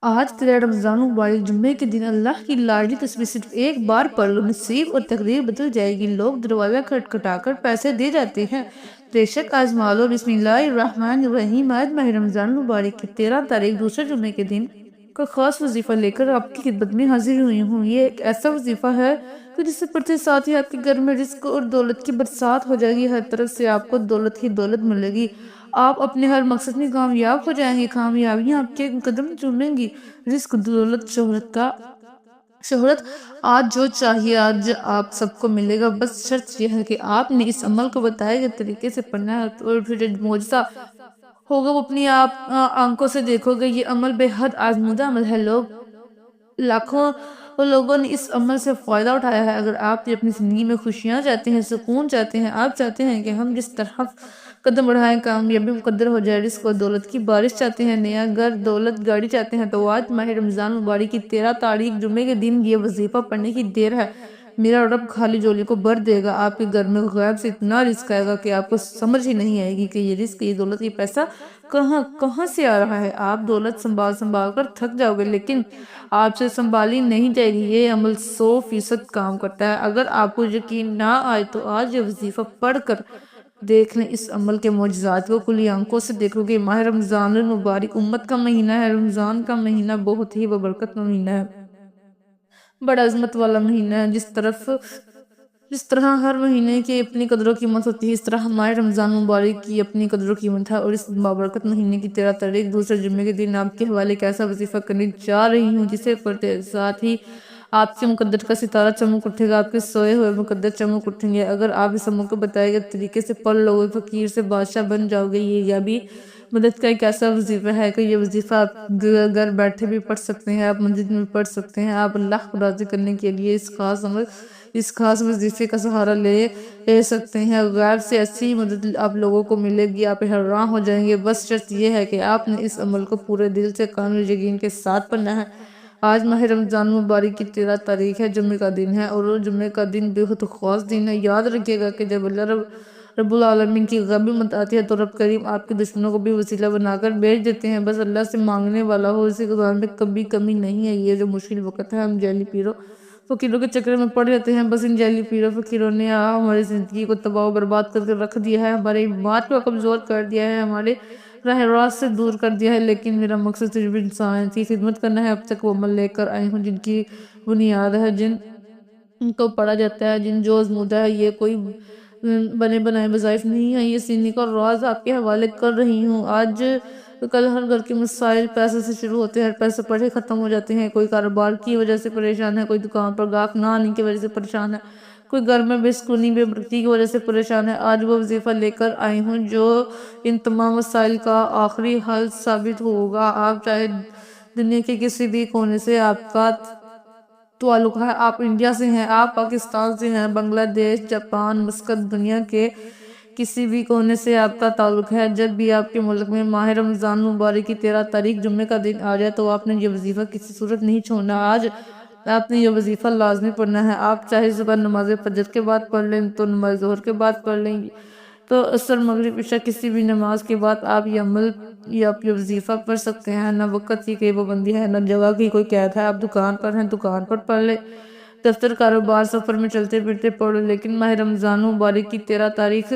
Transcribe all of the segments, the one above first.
آج تیرا رمضان مبارک جمعے کے دن اللہ کی لاڈلی تسبیح صرف ایک بار پڑھ لو، نصیب اور تقدیر بدل جائے گی۔ لوگ دروازہ کھٹکھٹا کر پیسے دے جاتے ہیں، بے شک آزما لو۔ بسم اللہ الرحمن الرحیم۔ آج ماہ رمضان مبارک کی 13 تاریخ دوسرے جمعے کے دن کا خاص وظیفہ لے کر آپ کی خدمت میں حاضر ہوئی ہوں۔ یہ ایک ایسا وظیفہ ہے کہ جسے پڑھتے ساتھ ہی آپ کے گھر میں رزق اور دولت کی برسات ہو جائے گی، ہر طرف سے آپ کو دولت ہی دولت ملے گی، آپ اپنے ہر مقصد میں کامیاب ہو جائیں گے، کامیابیاں آپ کے قدم چومیں گی۔ رزق، دولت، شہرت، آج جو چاہیے آج آپ سب کو ملے گا، بس شرط یہ ہے کہ آپ نے اس عمل کو بتائے گئے طریقے سے پڑھنا ہے، اور پھر معجزہ ہوگا وہ اپنی آپ آنکھوں سے دیکھو گے۔ یہ عمل بے حد آزمودہ عمل ہے، لاکھوں لوگوں نے اس عمل سے فائدہ اٹھایا ہے۔ اگر آپ اپنی زندگی میں خوشیاں چاہتے ہیں، سکون چاہتے ہیں، آپ چاہتے ہیں کہ ہم جس طرح قدم بڑھائیں کامیابی مقدر ہو جائے، رزق و دولت کی بارش چاہتے ہیں، نیا گھر، دولت، گاڑی چاہتے ہیں، تو آج ماہ رمضان مبارک کی 13 تاریخ جمعے کے دن یہ وظیفہ پڑھنے کی دیر ہے۔ میرا رب خالی جولی کو بھر دے گا، آپ کے گھر میں غیب سے اتنا رزق آئے گا کہ آپ کو سمجھ ہی نہیں آئے گی کہ یہ رزق، یہ دولت، یہ پیسہ کہاں سے آ رہا ہے۔ آپ دولت سنبھال کر تھک جاؤ گے، لیکن آپ سے سنبھالی نہیں جائے گی۔ یہ عمل 100% کام کرتا ہے۔ اگر آپ کو یقین نہ آئے تو آج یہ وظیفہ پڑھ کر دیکھ لیں اس عمل کے معجزات کو کھلی آنکھوں سے دیکھو گے۔ ماہ رمضان المبارک امت کا مہینہ ہے، رمضان کا مہینہ بہت ہی ببرکت مہینہ ہے، بڑا عظمت والا مہینہ ہے۔ جس طرح ہر مہینے کی اپنی قدر و قیمت ہوتی ہے، اس طرح ماہ رمضان مبارک کی اپنی قدر و قیمت ہے، اور اس بابرکت مہینے کی 13 تاریخ دوسرے جمعے کے دن آپ کے حوالے ایک ایسا وظیفہ کرنے جا رہی ہوں جسے پڑھتے ساتھ ہی آپ کے مقدر کا ستارہ چمک اٹھے گا، آپ کے سوئے ہوئے مقدر چمک اٹھیں گے۔ اگر آپ اس عمل کو بتائے گئے طریقے سے پڑھ لو گے، فقیر سے بادشاہ بن جاؤ گے۔ یہ بھی مدد کا ایک ایسا وظیفہ ہے کہ یہ وظیفہ آپ گھر بیٹھے بھی پڑھ سکتے ہیں، آپ مسجد میں پڑھ سکتے ہیں۔ آپ اللہ کو راضی کرنے کے لیے اس خاص وظیفے کا سہارا لے سکتے ہیں۔ غیب سے ایسی مدد آپ لوگوں کو ملے گی، آپ حیران ہو جائیں گے۔ بس شرط یہ ہے کہ آپ نے اس عمل کو پورے دل سے، کامل یقین کے ساتھ پڑھنا ہے۔ آج ماہ رمضان مبارک کی 13 تاریخ ہے، جمعے کا دن ہے، اور جمعے کا دن بہت خاص دن ہے۔ یاد رکھیے گا کہ جب اللہ رب العالمین کی غیبی مدد آتی ہے تو رب کریم آپ کے دشمنوں کو بھی وسیلہ بنا کر بھیج دیتے ہیں۔ بس اللہ سے مانگنے والا ہو، اسے گزارنے میں کبھی کمی نہیں ہے۔ یہ جو مشکل وقت ہے، ہم جعلی پیروں فقیروں کے چکر میں پڑ جاتے ہیں۔ بس ان جعلی پیروں فقیروں نے ہماری زندگی کو تباہ و برباد کر کے رکھ دیا ہے، ہمارے ایمان کو کمزور کر دیا ہے، ہمارے راہ راست سے دور کر دیا ہے۔ لیکن میرا مقصد صرف انسان کی خدمت کرنا ہے۔ اب تک وہ عمل لے کر آئی ہوں جن کی بنیاد ہے، جن کو پڑھا جاتا ہے، جو آزمودہ ہے۔ یہ کوئی بنے بنائے وظائف نہیں ہے، یہ سینے کا راز آپ کے حوالے کر رہی ہوں۔ آج کل ہر گھر کے مسائل پیسے سے شروع ہوتے ہیں، پیسے پڑھے ختم ہو جاتے ہیں۔ کوئی کاروبار کی وجہ سے پریشان ہے، کوئی دکان پر گاہک نہ آنے کی وجہ سے پریشان ہے، کوئی گھر میں بے سکونی بے برکتی کی وجہ سے پریشان ہے۔ آج وہ وظیفہ لے کر آئی ہوں جو ان تمام مسائل کا آخری حل ثابت ہوگا۔ آپ چاہے دنیا کے کسی بھی کونے سے آپ کا تعلق ہے، آپ انڈیا سے ہیں، آپ پاکستان سے ہیں، بنگلہ دیش، جاپان، مسقط، دنیا کے کسی بھی کونے سے آپ کا تعلق ہے، جب بھی آپ کے ملک میں ماہ رمضان مبارک کی 13 تاریخ جمعے کا دن آ جائے تو آپ نے یہ وظیفہ کسی صورت نہیں چھوڑنا۔ آج آپ نے یہ وظیفہ لازمی پڑھنا ہے۔ آپ چاہے صبح نماز فجر کے بعد پڑھ لیں، تو نماز ظہر کے بعد پڑھ لیں، تو عصر، مغرب، عشاء کسی بھی نماز کے بعد آپ یہ وظیفہ پڑھ سکتے ہیں۔ نہ وقت کی کوئی پابندی ہے، نہ جگہ کی کوئی قید ہے۔ آپ دکان پر ہیں، دکان پر پڑھ لیں، دفتر، کاروبار، سفر میں چلتے پھرتے پڑھ لیں، لیکن ماہ رمضان مبارک کی 13 تاریخ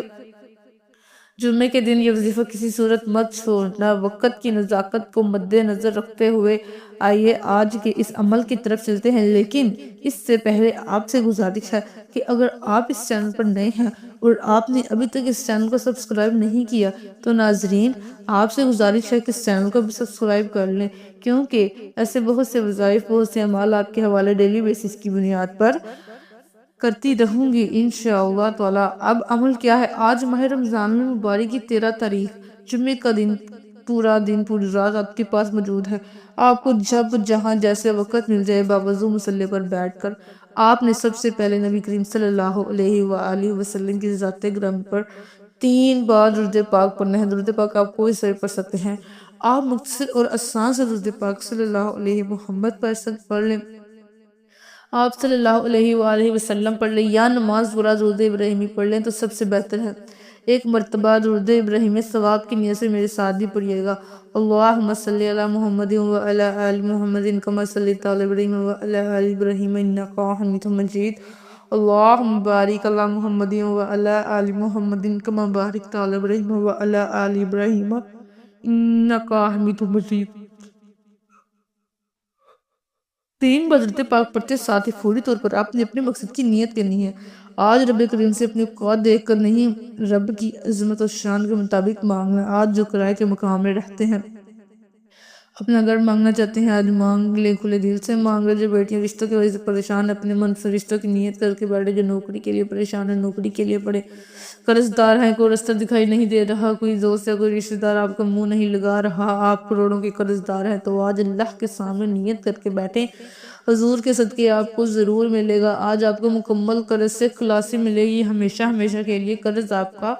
جمعے کے دن یہ وظیفہ کسی صورت مت چھوڑنا۔ وقت کی نزاکت کو مد نظر رکھتے ہوئے آئیے آج کے اس عمل کی طرف چلتے ہیں، لیکن اس سے پہلے آپ سے گزارش ہے کہ اگر آپ اس چینل پر نئے ہیں اور آپ نے ابھی تک اس چینل کو سبسکرائب نہیں کیا تو ناظرین آپ سے گزارش ہے کہ اس چینل کو بھی سبسکرائب کر لیں، کیونکہ ایسے بہت سے وظائف، بہت سے اعمال آپ کے حوالے ڈیلی بیسس کی بنیاد پر کرتی رہوں گی انشاءاللہ تعالی۔ اب عمل کیا ہے؟ آج ماہ رمضان مبارک کی 13 تاریخ جمعے کا دن، پورا دن، پوری رات آپ کے پاس موجود ہے۔ آپ کو جب جہاں جیسے وقت مل جائے، باوضو مصلی پر بیٹھ کر آپ نے سب سے پہلے نبی کریم صلی اللہ علیہ وآلہ وسلم کی ذات گرامی پر 3 بار درود پاک پڑھنا ہے۔ درود پاک آپ کوئی سے پڑھ سکتے ہیں، آپ مختصر اور آسان سے درود پاک صلی اللہ علیہ محمد پر پڑھ لیں، آپ صلی اللہ علیہ وآلہ وسلم پڑھ لیں، یا نماز پورا درود ابراہیمی پڑھ لیں تو سب سے بہتر ہے۔ ایک مرتبہ درود ابراہیم ثواب کی نیت سے میرے ساتھ بھی پڑھیے گا۔ اللہم صلی علی محمد وعلی آل محمد کما صلیت علی ابراہیم وعلی آل ابراہیم انک حمید مجید۔ اللہم بارک علی محمد وعلی آل محمد کما بارکت علی ابراہیم وعلی آل ابراہیم انک حمید مجید۔ 3 بار پاک پڑھتے ساتھ ہی فوری طور پر آپ نے اپنے مقصد کی نیت کرنی ہے۔ آج رب کریم سے اپنی اوقات دیکھ کر نہیں، رب کی عظمت و شان کے مطابق مانگنا۔ آج جو کرائے کے مقام میں رہتے ہیں، اپنا گھر مانگنا چاہتے ہیں، آج مانگ لے، کھلے دل سے مانگ لے۔ جو بیٹیاں رشتوں کی وجہ سے پریشان، اپنے من سے رشتوں کی نیت کر کے بیٹھے۔ جو نوکری کے لیے پریشان ہے، نوکری کے لیے پڑے۔ قرضدار ہیں، کوئی رستہ دکھائی نہیں دے رہا، کوئی دوست یا کوئی رشتہ دار آپ کا منہ نہیں لگا رہا، آپ کروڑوں کے قرضدار ہیں، تو آج اللہ کے سامنے نیت کر کے بیٹھیں۔ حضور کے صدقے آپ کو ضرور ملے گا۔ آج آپ کو مکمل قرض سے خلاصی ملے گی۔ ہمیشہ ہمیشہ کے لیے قرض آپ کا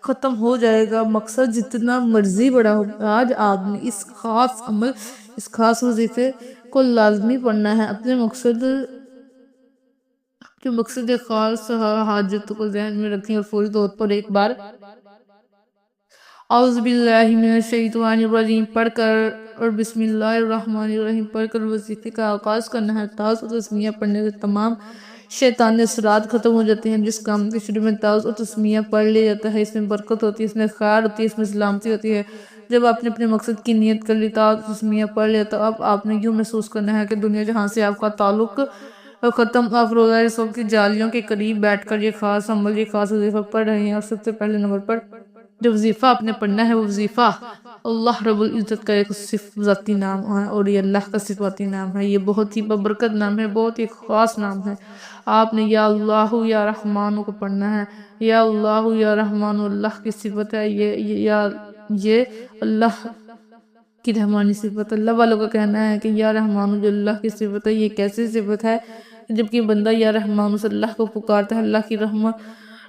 ختم ہو جائے گا۔ مقصد جتنا مرضی بڑا ہو، آج آپ نے اس خاص عمل، اس خاص وظیفے کو لازمی پڑھنا ہے۔ اپنے مقصد خاص حاجت کو ذہن میں رکھیں اور فوری طور پر ایک بار اعوذ باللہ من الشیطان الرجیم پڑھ کر اور بسم اللہ الرحمن الرحیم پڑھ کر وظیفے کا آغاز کرنا ہے۔ تعوذ و تسمیہ پڑھنے سے تمام شیطانی اثرات ختم ہو جاتے ہیں۔ جس کام کے شروع میں تعوذ و تسمیہ پڑھ لیا جاتا ہے، اس میں برکت ہوتی ہے، اس میں خیر ہوتی ہے، اس میں سلامتی ہوتی ہے۔ جب آپ نے اپنے مقصد کی نیت کر لی، تعوذ و تسمیہ پڑھ لیا، تو اب آپ نے یوں محسوس کرنا ہے کہ دنیا جہاں سے آپ کا تعلق ختم۔ آپ روزہ رسول کی جالیوں کے قریب بیٹھ کر یہ خاص عمل، یہ خاص وظیفہ پڑھ رہے ہیں۔ اور سب سے پہلے نمبر پر جو وظیفہ آپ نے پڑھنا ہے، وہ وظیفہ اللہ رب العزت کا ایک ذاتی نام ہے، اور یہ اللہ کا صفاتی نام ہے۔ یہ بہت ہی ببرکت نام ہے، بہت ہی خاص نام ہے۔ آپ نے یا اللہ یا رحمان کو پڑھنا ہے۔ یا اللہ یا رحمان اللہ کی صفت ہے، یہ اللہ کی رحمانی صفت۔ اللہ والوں کا کہنا ہے کہ یا رحمان جو اللہ کی صفت ہے، یہ کیسی صفت ہے؟ جبکہ بندہ یا رحمان سے اللہ کو پکارتا ہے، اللہ کی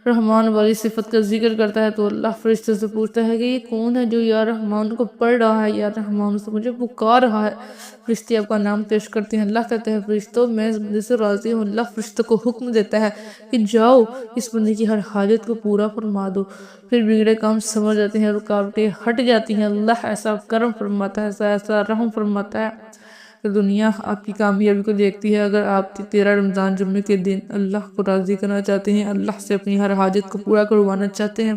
رحمان والی صفت کا ذکر کرتا ہے، تو اللہ فرشتے سے پوچھتا ہے کہ یہ کون ہے جو یا رحمان کو پڑھ رہا ہے، یا رحمان سے مجھے پکار رہا ہے۔ فرشتے آپ کا نام پیش کرتے ہیں۔ اللہ کہتا ہے فرشتوں میں اس بندے سے راضی ہوں۔ اللہ فرشتوں کو حکم دیتا ہے کہ جاؤ اس بندے کی ہر حاجت کو پورا فرما دو۔ پھر بگڑے کام سمجھ جاتے ہیں، رکاوٹیں ہٹ جاتی ہیں۔ اللہ ایسا کرم فرماتا ہے، ایسا رحم فرماتا ہے کہ دنیا آپ کی کامیابی کو دیکھتی ہے۔ اگر آپ 13 رمضان جمعے کے دن اللہ کو راضی کرنا چاہتے ہیں، اللہ سے اپنی ہر حاجت کو پورا کروانا چاہتے ہیں،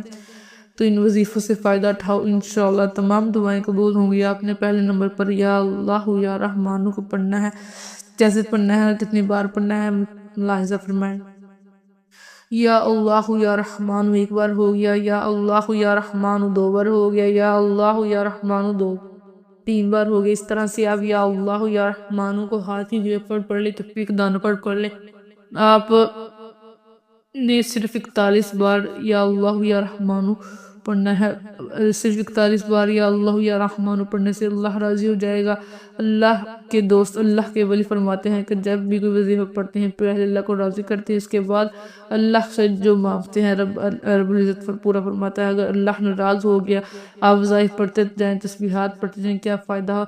تو ان وظیفوں سے فائدہ اٹھاؤ۔ انشاءاللہ تمام دعائیں قبول ہوں گی۔ آپ نے پہلے نمبر پر یا اللہ یا رحمان کو پڑھنا ہے۔ کیسے پڑھنا ہے، کتنی بار پڑھنا ہے، ملاحظہ فرمائیں۔ یا اللہ یا رحمان ایک بار ہو گیا، یا اللہ یا رحمان 2 بار ہو گیا، یا اللہ یا رحمان 3 بار ہو گیا۔ اس طرح سے آپ یا اللہ یا رحمان کو ہاتھ ہی جوے پر پڑھ لیں، تکبیر کے دانوں پر پڑھ لیں۔ آپ نے صرف 41 بار یا اللہ یا رحمان پڑھنا ہے۔ صرف 41 بار یا اللہ یا رحمان پڑھنے سے اللہ راضی ہو جائے گا۔ اللہ کے دوست، اللہ کے ولی فرماتے ہیں کہ جب بھی کوئی وظیفہ پڑھتے ہیں، پہلے اللہ کو راضی کرتے ہیں، اس کے بعد اللہ سے جو مانگتے ہیں رب العزت پورا فرماتا ہے۔ اگر اللہ ناراض ہو گیا، آپ وظائف پڑھتے جائیں، تسبیحات پڑھتے جائیں، کیا فائدہ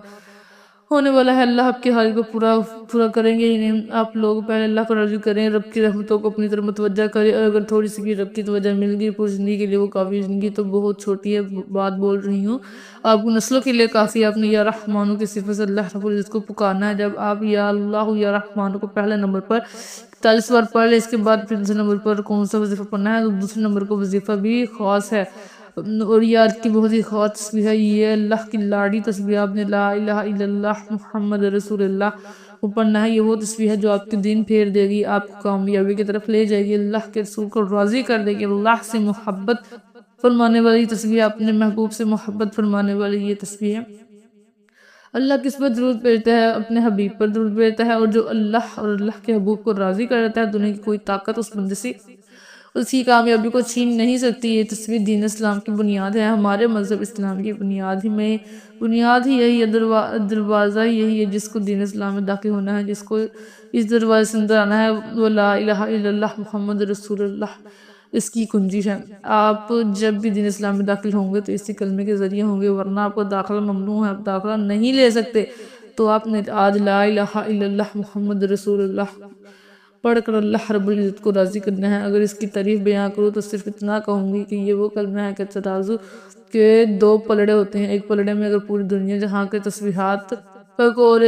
ہونے والا ہے؟ اللہ آپ کے حال کو پورا کریں گے ہی نہیں۔ آپ لوگ پہلے اللہ کو راضی کریں، رب کی رحمتوں کو اپنی طرف متوجہ کریں، اور اگر تھوڑی سی بھی رب کی توجہ مل گئی پوری زندگی کے لیے وہ کافی۔ زندگی تو بہت چھوٹی ہے، بات بول رہی ہوں، آپ کو نسلوں کے لیے کافی۔ آپ نے یا رحمانوں کی صفت سے اللہ رب العزت کو پکارنا ہے۔ جب آپ یا اللہ یا رحمانوں کو پہلے نمبر پر 41 بار پڑھ لیں، اس کے بعد پھر دوسرے نمبر پر کون سا وظیفہ پڑھنا ہے، تو دوسرے نمبر کو وظیفہ بھی خاص ہے، اور یاد کی بہت ہی خاص تسبیح ہے۔ یہ اللہ کی لاڑی تسبیح، آپ نے لا الہ الا اللہ محمد رسول اللہ کو پڑھنا ہے۔ یہ وہ تسبیح ہے جو آپ کے دین پھیر دے گی، آپ کو کامیابی کی طرف لے جائے گی، اللہ کے رسول کو راضی کر دے گی، اللہ سے محبت فرمانے والی تسبیح، اپنے محبوب سے محبت فرمانے والی یہ تسبیح ہے۔ اللہ کس پر درود بھیجتا ہے؟ اپنے حبیب پر درود بھیجتا ہے، اور جو اللہ اور اللہ کے حبوب کو راضی کر دیتا ہے، دنیا کی کوئی طاقت اس بندے سے اس کی کامیابی کو چھین نہیں سکتی۔ یہ تسبیح دین اسلام کی بنیاد ہے، ہمارے مذہب اسلام کی بنیاد ہی یہی ہے، دروازہ ہی یہی ہے۔ جس کو دین اسلام میں داخل ہونا ہے، جس کو اس دروازے سے اندر آنا ہے، وہ لا الہ الا اللہ محمد رسول اللہ اس کی کنجی ہے۔ آپ جب بھی دین اسلام میں داخل ہوں گے تو اسی کلمے کے ذریعے ہوں گے، ورنہ آپ کو داخلہ ممنوع ہے، آپ داخلہ نہیں لے سکتے۔ تو آپ نے آج لا الہ الا اللہ محمد رسول اللہ پڑھ کر اللہ رب العزت کو راضی کرنا ہے۔ اگر اس کی تعریف بیان کروں تو صرف اتنا کہوں گی کہ یہ وہ کلمہ ہے کہ ترازو کے 2 پلڑے ہوتے ہیں، ایک پلڑے میں اگر پوری دنیا جہاں کے تسبیحات اور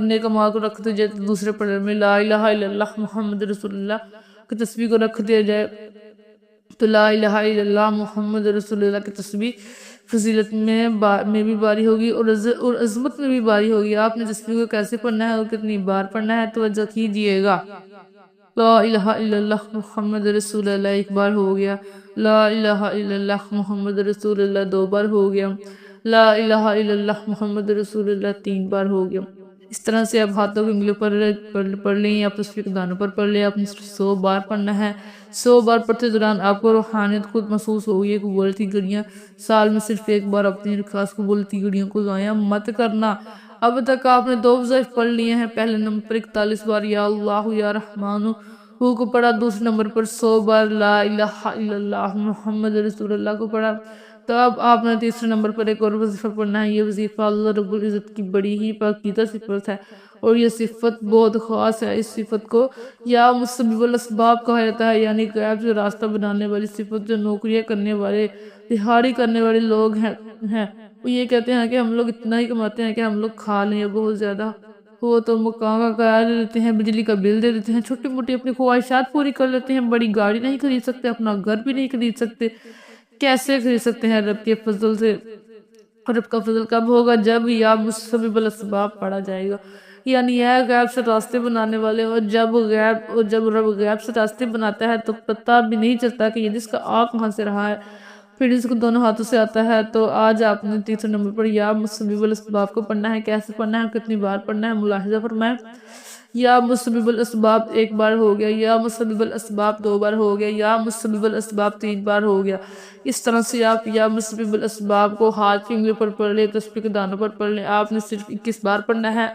نیک اعمال کو رکھ دیا جائے تو دوسرے پلڑے میں لا الہ الا اللہ محمد رسول اللہ کی تسبیح کو رکھ دیا جائے تو لا الہ الا اللہ محمد رسول اللہ کی تسبیح فضیلت میں بھی باری ہوگی اور عظمت میں بھی باری ہوگی۔ آپ نے تسبیح کو کیسے پڑھنا ہے اور کتنی بار پڑھنا ہے توجہ کیجئے گا۔ لا الہ الا اللہ محمد رسول اللہ 1 بار ہو گیا، لا الہ الا اللہ محمد رسول اللہ 2 بار ہو گیا، لا الہ الا اللہ محمد رسول اللہ 3 بار ہو گیا۔ اس طرح سے آپ ہاتھوں کی انگلیوں پر پڑھ لیں، آپ تسبیح کے دانوں پر پڑھ لیں، آپ نے 100 بار پڑھنا ہے۔ 100 بار پڑھتے دوران آپ کو روحانیت خود محسوس ہوگی۔ قبولتی گھڑیاں سال میں صرف 1 بار اپنی خاص قبولتی گھڑیوں کو ضائع مت کرنا۔ اب تک آپ نے 2 وظائف پڑھ لیے ہیں۔ پہلے نمبر پر 41 بار یا اللہ یا رحمان کو پڑھا، دوسرے نمبر پر 100 بار لا الہ الا اللہ محمد رسول اللہ کو پڑھا۔ تو اب آپ نے تیسرے نمبر پر ایک اور وظیفہ پڑھنا ہے۔ یہ وظیفہ اللہ رب العزت کی بڑی ہی پاکیزہ صفت ہے اور یہ صفت بہت خاص ہے۔ اس صفت کو یا مسبب الاسباب کہا جاتا ہے، یعنی غیب سے راستہ بنانے والی صفت۔ جو نوکریاں کرنے والے، دہاڑی کرنے والے لوگ ہیں وہ یہ کہتے ہیں کہ ہم لوگ اتنا ہی کماتے ہیں کہ ہم لوگ کھا لیں، بہت زیادہ وہ تو مکان کا کرایہ دے دیتے ہیں، بجلی کا بل دے دیتے ہیں، چھوٹی موٹی اپنی خواہشات پوری کر لیتے ہیں، بڑی گاڑی نہیں خرید سکتے، اپنا گھر بھی نہیں خرید سکتے۔ کیسے خرید سکتے ہیں رب کے فضل سے؟ رب کا فضل کب ہوگا؟ جب یا مسبب الاسباب پڑھا جائے گا، یعنی یہ غیب سے راستے بنانے والے، اور جب رب غیب سے راستے بناتا ہے تو پتہ بھی نہیں چلتا کہ یہ جس کا آ کہاں سے رہا ہے، پھر اس کو دونوں ہاتھوں سے آتا ہے۔ تو آج آپ نے تیسرے نمبر پر یا مسبب الاسباب کو پڑھنا ہے۔ کیسے پڑھنا ہے، کتنی بار پڑھنا ہے، ملاحظہ فرمائیں۔ یا مسبب الاسباب 1 بار ہو گیا، یا مسبب الاسباب 2 بار ہو گیا، یا مسبب الاسباب 3 بار ہو گیا۔ اس طرح سے آپ یا مسبب الاسباب کو ہاتھ کی انگلیوں پر پڑھ لیں، تسبیح کے دانوں پر پڑھ لیں۔ آپ نے صرف 21 بار پڑھنا ہے۔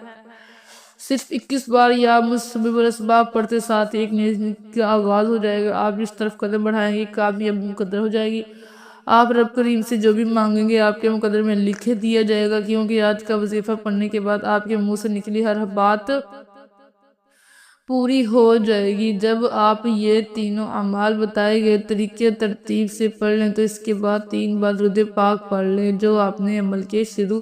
صرف 21 بار یا مسبب الاسباب پڑھتے ساتھ ایک نئی زندگی کا آغاز ہو جائے گا۔ آپ جس طرف قدم بڑھائیں گے کامیابی مقدر ہو جائے گی۔ آپ رب کریم سے جو بھی مانگیں گے آپ کے مقدر میں لکھ دیا جائے گا، کیونکہ آج کا وظیفہ پڑھنے کے بعد آپ کے منہ سے نکلی ہر بات پوری ہو جائے گی۔ جب آپ یہ تینوں اعمال بتائے گئے طریقے ترتیب سے پڑھ لیں تو اس کے بعد 3 بار درود پاک پڑھ لیں جو آپ نے عمل کے شروع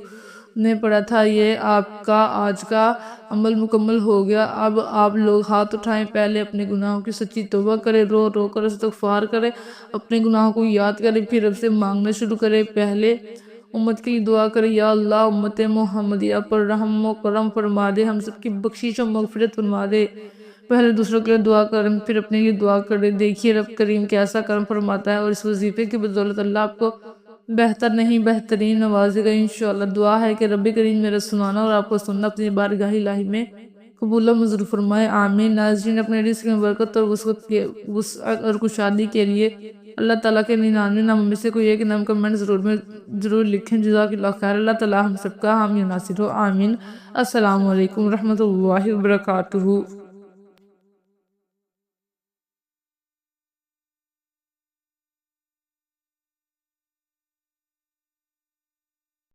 میں پڑھا تھا۔ یہ آپ کا آج کا عمل مکمل ہو گیا۔ اب آپ لوگ ہاتھ اٹھائیں، پہلے اپنے گناہوں کی سچی توبہ کریں، رو رو کر استغفار کریں، اپنے گناہوں کو یاد کریں، پھر رب سے مانگنا شروع کریں۔ پہلے امت کی دعا کریں، یا اللہ امت محمدیہ پر رحم و کرم فرما دے، ہم سب کی بخشش و مغفرت فرما دے۔ پہلے دوسروں کے لیے دعا کریں، پھر اپنے لیے دعا کریں۔ دیکھیے رب کریم کیسا کرم فرماتا ہے، اور اس وظیفے کی بدولت اللہ آپ کو بہتر نہیں بہترین نوازے گا انشاءاللہ۔ دعا ہے کہ رب کریم میرا سنانا اور آپ کو سننا اپنی بارگاہ الہی میں قبول و منظور فرمائے، آمین۔ ناظرین، اپنے رزق میں برکت اور وسعت اور کشادگی کے لیے اللہ تعالیٰ کے 99 ناموں میں سے کوئی ایک نام کمنٹ ضرور لکھیں۔ جزاک اللہ خیر۔ اللہ تعالیٰ ہم سب کا حامی و ناصر ہو، آمین۔ السلام علیکم ورحمۃ اللہ وبرکاتہ۔